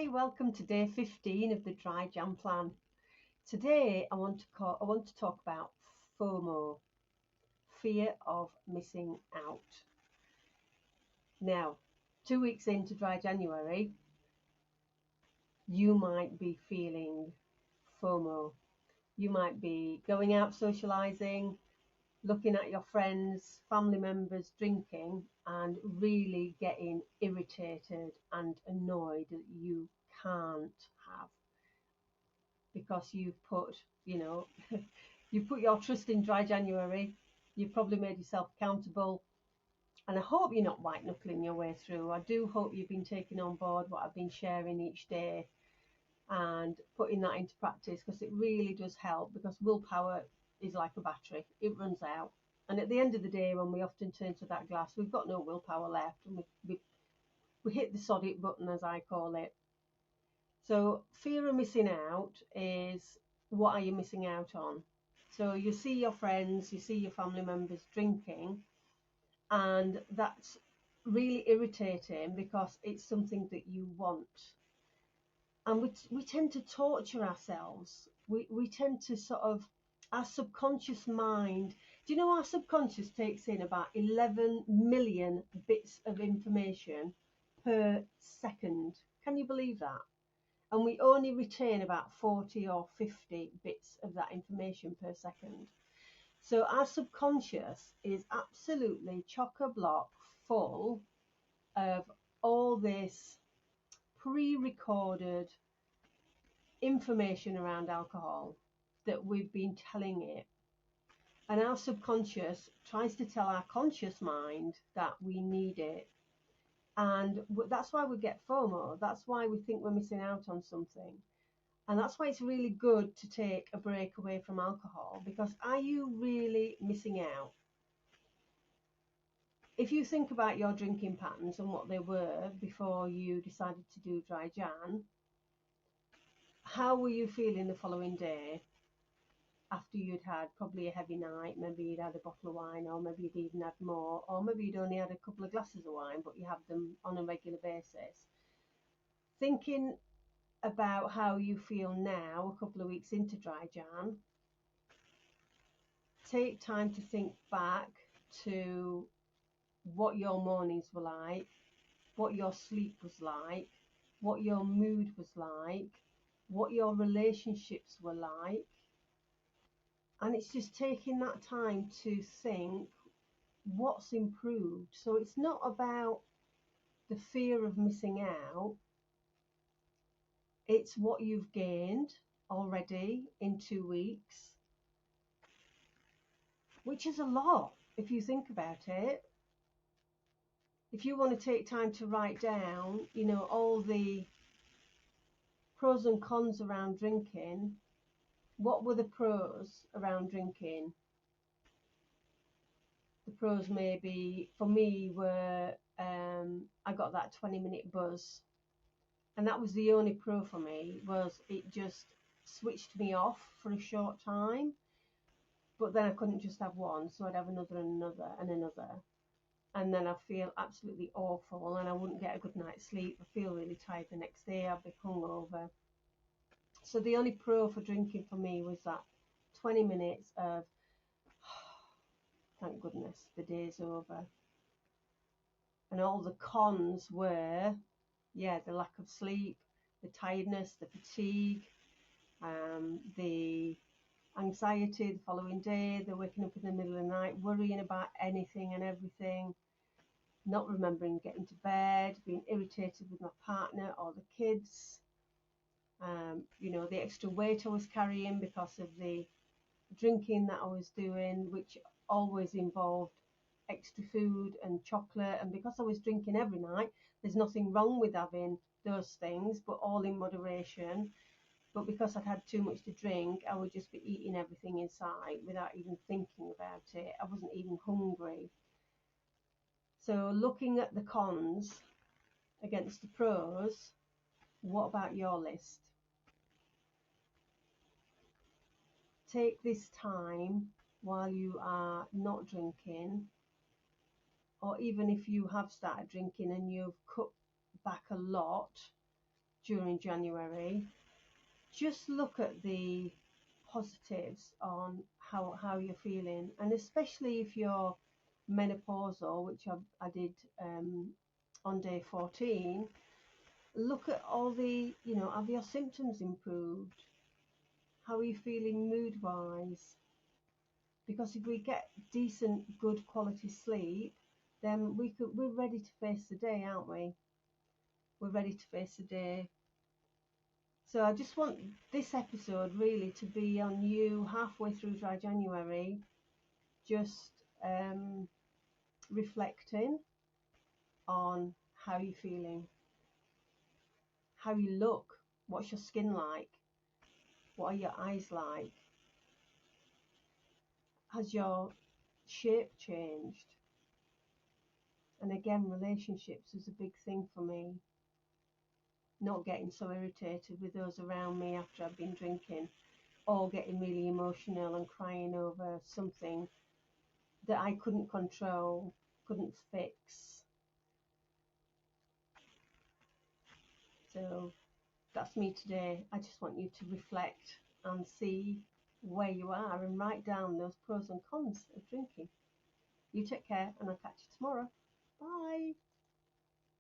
Hi, welcome to day 15 of the Dry Jam Plan. Today I want to talk about FOMO, fear of missing out. Now, 2 weeks into Dry January, you might be feeling FOMO. You might be going out socializing, looking at your friends, family members drinking, and really getting irritated and annoyed that you can't have, because you've put, you've put your trust in Dry January. You've probably made yourself accountable, and I hope you're not white-knuckling your way through. I do hope you've been taking on board what I've been sharing each day and putting that into practice, because it really does help, because willpower is like a battery. It runs out, and at the end of the day, when we often turn to that glass, we've got no willpower left, and we hit the sod it button, as I call it. So fear of missing out is, what are you missing out on? So you see your friends, you see your family members drinking, and that's really irritating because it's something that you want. And we tend to torture ourselves. We tend to sort of, our subconscious mind, do you know our subconscious takes in about 11 million bits of information per second? Can you believe that? And we only retain about 40 or 50 bits of that information per second. So our subconscious is absolutely chock-a-block full of all this pre-recorded information around alcohol that we've been telling it. And our subconscious tries to tell our conscious mind that we need it. And that's why we get FOMO. That's why we think we're missing out on something. And that's why it's really good to take a break away from alcohol, because are you really missing out? If you think about your drinking patterns and what they were before you decided to do Dry Jan, how were you feeling the following day after you'd had probably a heavy night? Maybe you'd had a bottle of wine, or maybe you'd even had more, or maybe you'd only had a couple of glasses of wine, but you have them on a regular basis. Thinking about how you feel now, a couple of weeks into Dry Jan, take time to think back to what your mornings were like, what your sleep was like, what your mood was like, what your relationships were like. And it's just taking that time to think what's improved. So it's not about the fear of missing out, it's what you've gained already in 2 weeks, which is a lot if you think about it. If you want to take time to write down, all the pros and cons around drinking, what were the pros around drinking? The pros maybe for me were, I got that 20-minute buzz, and that was the only pro for me. Was it just switched me off for a short time, but then I couldn't just have one, so I'd have another and another and another, and then I'd feel absolutely awful, and I wouldn't get a good night's sleep. I feel really tired the next day. I'd be hungover. So the only pro for drinking for me was that 20 minutes of, thank goodness, the day's over. And all the cons were, the lack of sleep, the tiredness, the fatigue, the anxiety the following day, the waking up in the middle of the night, worrying about anything and everything, not remembering getting to bed, being irritated with my partner or the kids, the extra weight I was carrying because of the drinking that I was doing, which always involved extra food and chocolate. And because I was drinking every night, there's nothing wrong with having those things, but all in moderation. But because I'd had too much to drink, I would just be eating everything inside without even thinking about it. I wasn't even hungry. So looking at the cons against the pros, what about your list? Take this time while you are not drinking, or even if you have started drinking and you've cut back a lot, during January, just look at the positives on how you're feeling, and especially if you're menopausal, which I did on day 14. Look at all the, have your symptoms improved? How are you feeling mood wise? Because if we get decent, good quality sleep, then we're ready to face the day, aren't we? We're ready to face the day. So I just want this episode really to be on you halfway through dry January, just reflecting on how you're feeling, how you look, what's your skin like, what are your eyes like, has your shape changed? And again, relationships is a big thing for me. Not getting so irritated with those around me after I've been drinking, or getting really emotional and crying over something that I couldn't control, couldn't fix. So that's me today. I just want you to reflect and see where you are and write down those pros and cons of drinking. You take care, and I'll catch you tomorrow. Bye.